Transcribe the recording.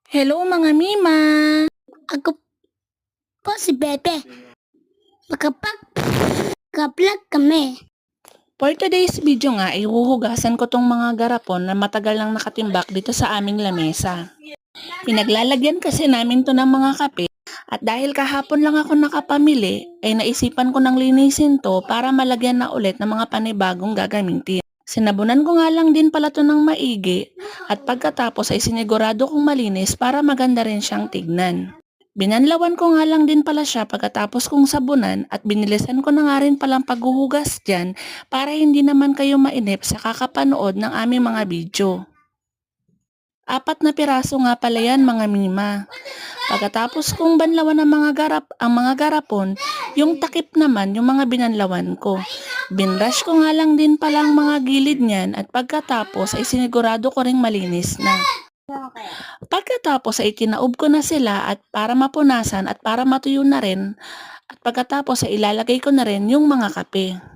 Hello mga Mima! Ako po si Bebe. Makapag-vlog kami. For today's video nga, ihuhugasan ko tong mga garapon na matagal nang nakatimbak dito sa aming lamesa. Pinaglalagyan kasi namin to ng mga kape at dahil kahapon lang ako nakapamili, ay naisipan ko nang linisin to para malagyan na ulit ng mga panibagong gagamitin. Sinabunan ko nga lang din pala to ng maigi at pagkatapos ay sinigurado kong malinis para maganda rin siyang tignan. Binanlawan ko nga lang din pala siya pagkatapos kong sabunan at binilisan ko na nga rin palang paghuhugas dyan para hindi naman kayo mainip sa kakapanood ng aming mga video. 4 na piraso nga pala yan mga Mima. Pagkatapos kong banlawan ang mga garapon, yung takip naman yung mga binanlawan ko. Binrush ko nga lang din pala ang mga gilid niyan at pagkatapos ay sinigurado ko ring malinis na. Pagkatapos ay tinaob ko na sila at para mapunasan at para matuyo na rin at pagkatapos ay ilalagay ko na rin yung mga kape.